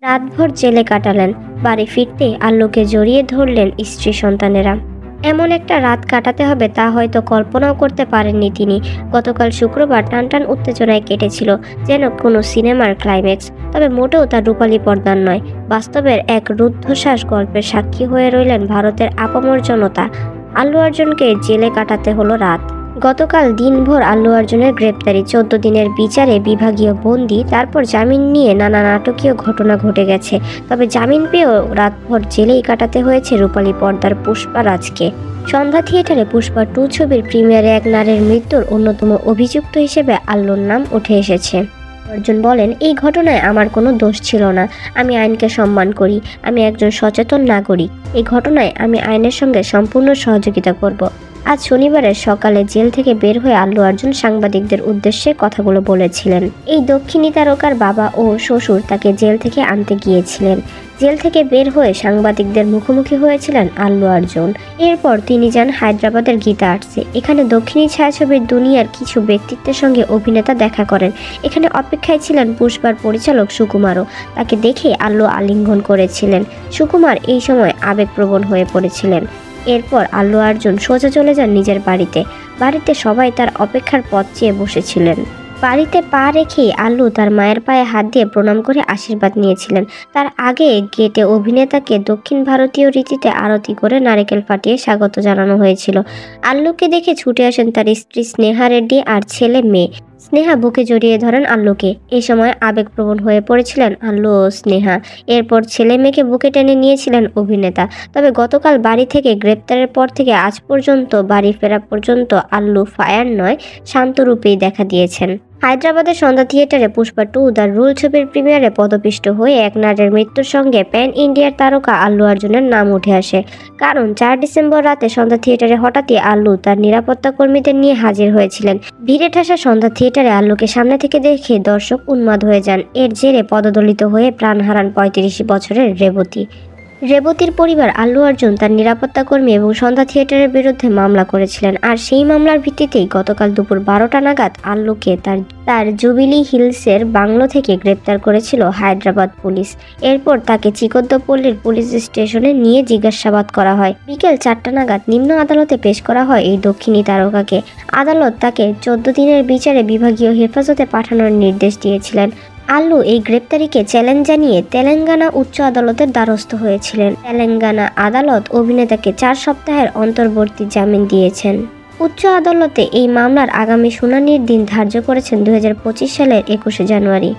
রাতভর জেলে কাটালেন। বাড়ি ফিরতেই আল্লুকে জড়িয়ে ধরলেন স্ত্রী সন্তানেরা। এমন একটা রাত কাটাতে হবে তা হয়তো কল্পনাও করতে পারেননি তিনি। গতকাল শুক্রবার টানটান উত্তেজনায় কেটেছিল, যেন কোনো সিনেমার ক্লাইম্যাক্স। তবে মোটেও তার রূপালী পর্দার নয়, বাস্তবের এক রুদ্ধশ্বাস গল্পের সাক্ষী হয়ে রইলেন ভারতের আপামর জনতা। আল্লু অর্জুনকে জেলে কাটাতে হলো রাত। গতকাল দিনভর আল্লু অর্জুনের গ্রেপ্তারি, 14 দিনের বিচারে বিভাগীয় বন্দি, তারপর জামিন নিয়ে নানা নাটকীয় ঘটনা ঘটে গেছে। তবে জামিন পেয়েও রাতভর জেলেই কাটাতে হয়েছে রূপালী পর্দার পুষ্পা রাজকে। সন্ধ্যা থিয়েটারে পুষ্পা 2 ছবির প্রিমিয়ারে এক নারীর মৃত্যুর অন্যতম অভিযুক্ত হিসেবে আল্লুর নাম উঠে এসেছে। অর্জুন বলেন, এই ঘটনায় আমার কোনো দোষ ছিল না। আমি আইনকে সম্মান করি, আমি একজন সচেতন নাগরিক। এই ঘটনায় আমি আইনের সঙ্গে সম্পূর্ণ সহযোগিতা করব। আজ শনিবারের সকালে জেল থেকে বের হয়ে আল্লু অর্জুন সাংবাদিকদের উদ্দেশ্যে কথাগুলো বলেছিলেন। এই দক্ষিণী তারকার বাবা ও শ্বশুর তাকে জেল থেকে আনতে গিয়েছিলেন। জেল থেকে বের হয়ে সাংবাদিকদের মুখোমুখি হয়েছিলেন আল্লু অর্জুন। এরপর তিনি যান হায়দ্রাবাদের গীতা আর্টসে। এখানে দক্ষিণী ছায়াছবির দুনিয়ার কিছু ব্যক্তিত্বের সঙ্গে অভিনেতা দেখা করেন। এখানে অপেক্ষায় ছিলেন পুষ্পার পরিচালক সুকুমারও। তাকে দেখে আল্লু আলিঙ্গন করেছিলেন। সুকুমার এই সময় আবেগপ্রবণ হয়ে পড়েছিলেন। এরপর আল্লু অর্জুন সোজা চলে যান নিজের বাড়িতে সবাই তার অপেক্ষার পথ চেয়ে বসেছিলেন। বাড়িতে পা রেখেই আল্লু তার মায়ের পায়ে হাত দিয়ে প্রণাম করে আশীর্বাদ নিয়েছিলেন। তার আগে গেটে অভিনেতাকে দক্ষিণ ভারতীয় রীতিতে আরতি করে নারকেল ফাটিয়ে স্বাগত জানানো হয়েছিল। আল্লুকে দেখে ছুটে আসেন তার স্ত্রী স্নেহা রেড্ডি আর ছেলে মেয়ে। স্নেহা বুকে জড়িয়ে ধরেন আল্লুকে। এই সময় আবেগপ্রবণ হয়ে পড়েছিলেন আল্লু ও স্নেহা। এরপর ছেলে মেয়েকে বুকে টেনে নিয়েছিলেন অভিনেতা। তবে গতকাল বাড়ি থেকে গ্রেপ্তারের পর থেকে আজ পর্যন্ত বাড়ি ফেরা পর্যন্ত আল্লু ফায়ার নয়, শান্তরূপেই দেখা দিয়েছেন। হায়দ্রাবাদের সন্ধ্যা থিয়েটারে পুষ্পা 2 দ্য রুল ছবির প্রিমিয়ারে পদপিষ্ট হয়ে এক নারীর মৃত্যুর সঙ্গে প্যান ইন্ডিয়ার তারকা আল্লু অর্জুনের নাম উঠে আসে। কারণ 4 ডিসেম্বর রাতে সন্ধ্যা থিয়েটারে হঠাৎই আল্লু তার নিরাপত্তা কর্মীদের নিয়ে হাজির হয়েছিলেন। ভিড়ে ঠাসা সন্ধ্যা থিয়েটারে আল্লুকে সামনে থেকে দেখে দর্শক উন্মাদ হয়ে যান। এর জেরে পদদলিত হয়ে প্রাণ হারান 35 বছরের রেবতীর পরিবার। আল্লু অর্জুন তার নিরাপত্তা কর্মী এবং সন্ধ্যা থিয়েটারের বিরুদ্ধে মামলা করেছিলেন। আর সেই মামলার ভিত্তিতেই গতকাল দুপুর 12টা নাগাদ আল্লুকে তার জুবিলি হিলসের বাংলো থেকে গ্রেপ্তার করেছিল হায়দ্রাবাদ পুলিশ। এরপর তাকে চিকদ্দপল্লির পুলিশ স্টেশনে নিয়ে জিজ্ঞাসাবাদ করা হয়। বিকেল 4টা নাগাদ নিম্ন আদালতে পেশ করা হয় এই দক্ষিণী তারকাকে। আদালত তাকে 14 দিনের বিচারে বিভাগীয় হেফাজতে পাঠানোর নির্দেশ দিয়েছিলেন। আল্লু এই গ্রেপ্তারিকে চ্যালেঞ্জ জানিয়ে তেলেঙ্গানা উচ্চ আদালতের দ্বারস্থ হয়েছিলেন। তেলেঙ্গানা আদালত অভিনেতাকে 4 সপ্তাহের অন্তর্বর্তী জামিন দিয়েছেন। উচ্চ আদালতে এই মামলার আগামী শুনানির দিন ধার্য করেছেন 2025 সালের 21শে জানুয়ারি।